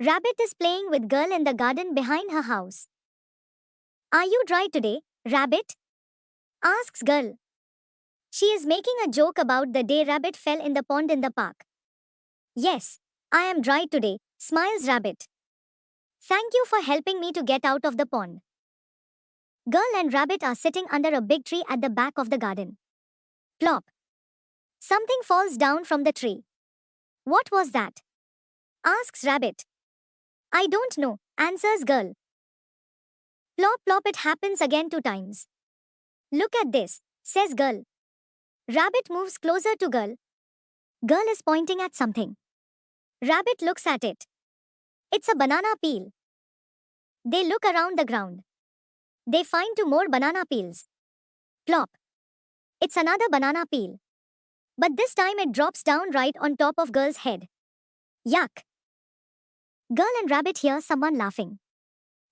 Rabbit is playing with girl in the garden behind her house. Are you dry today, Rabbit? Asks girl. She is making a joke about the day Rabbit fell in the pond in the park. Yes, I am dry today, smiles Rabbit. Thank you for helping me to get out of the pond. Girl and Rabbit are sitting under a big tree at the back of the garden. Plop. Something falls down from the tree. What was that? Asks Rabbit. I don't know, answers girl. Plop plop, it happens again 2 times. Look at this, says girl. Rabbit moves closer to girl. Girl is pointing at something. Rabbit looks at it. It's a banana peel. They look around the ground. They find 2 more banana peels. Plop. It's another banana peel. But this time it drops down right on top of girl's head. Yuck. Girl and Rabbit hear someone laughing.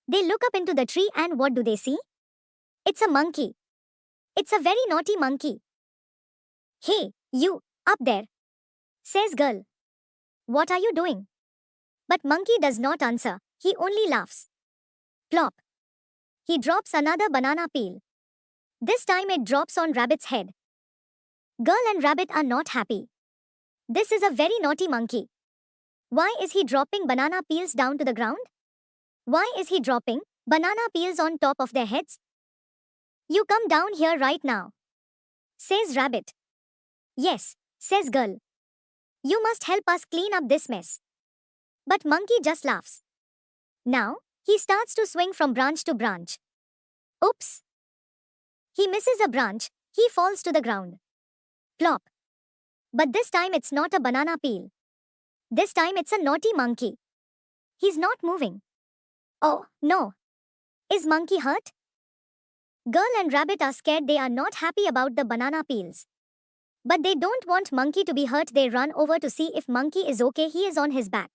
They look up into the tree and what do they see? It's a monkey. It's a very naughty monkey. Hey, you, up there, says girl. What are you doing? But monkey does not answer, he only laughs. Plop. He drops another banana peel. This time it drops on Rabbit's head. Girl and Rabbit are not happy. This is a very naughty monkey. Why is he dropping banana peels down to the ground? Why is he dropping banana peels on top of their heads? You come down here right now, says Rabbit. Yes, says girl. You must help us clean up this mess. But monkey just laughs. Now, he starts to swing from branch to branch. Oops. He misses a branch, he falls to the ground. Plop. But this time it's not a banana peel. This time it's a naughty monkey. He's not moving. Oh, no. Is monkey hurt? Girl and Rabbit are scared, they are not happy about the banana peels. But they don't want monkey to be hurt, they run over to see if monkey is okay, he is on his back.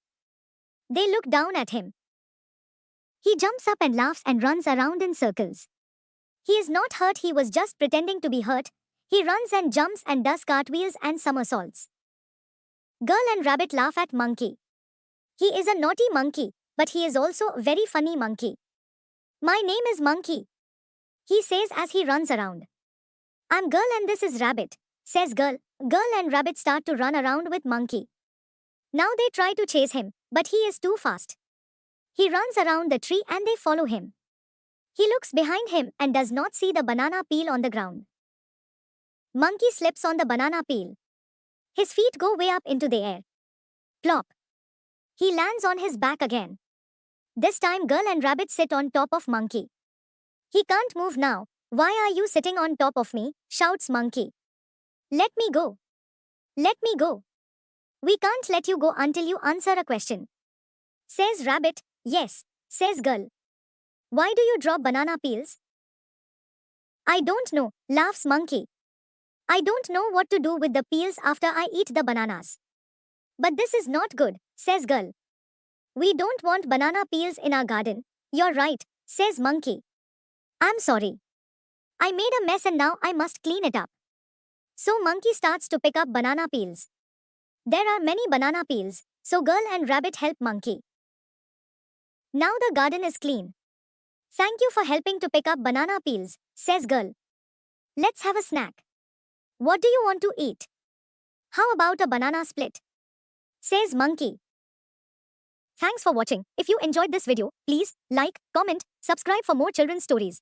They look down at him. He jumps up and laughs and runs around in circles. He is not hurt, he was just pretending to be hurt. He runs and jumps and does cartwheels and somersaults. Girl and Rabbit laugh at monkey. He is a naughty monkey, but he is also a very funny monkey. My name is Monkey, he says as he runs around. I'm girl and this is Rabbit, says girl. Girl and Rabbit start to run around with monkey. Now they try to chase him, but he is too fast. He runs around the tree and they follow him. He looks behind him and does not see the banana peel on the ground. Monkey slips on the banana peel. His feet go way up into the air. Plop. He lands on his back again. This time girl and Rabbit sit on top of monkey. He can't move now. Why are you sitting on top of me? Shouts monkey. Let me go. Let me go. We can't let you go until you answer a question. Says Rabbit. Yes, says girl. Why do you drop banana peels? I don't know, laughs monkey. I don't know what to do with the peels after I eat the bananas. But this is not good, says girl. We don't want banana peels in our garden. You're right, says monkey. I'm sorry. I made a mess and now I must clean it up. So monkey starts to pick up banana peels. There are many banana peels, so girl and Rabbit help monkey. Now the garden is clean. Thank you for helping to pick up banana peels, says girl. Let's have a snack. What do you want to eat? How about a banana split? Says monkey. Thanks for watching. If you enjoyed this video, please like, comment, subscribe for more children's stories.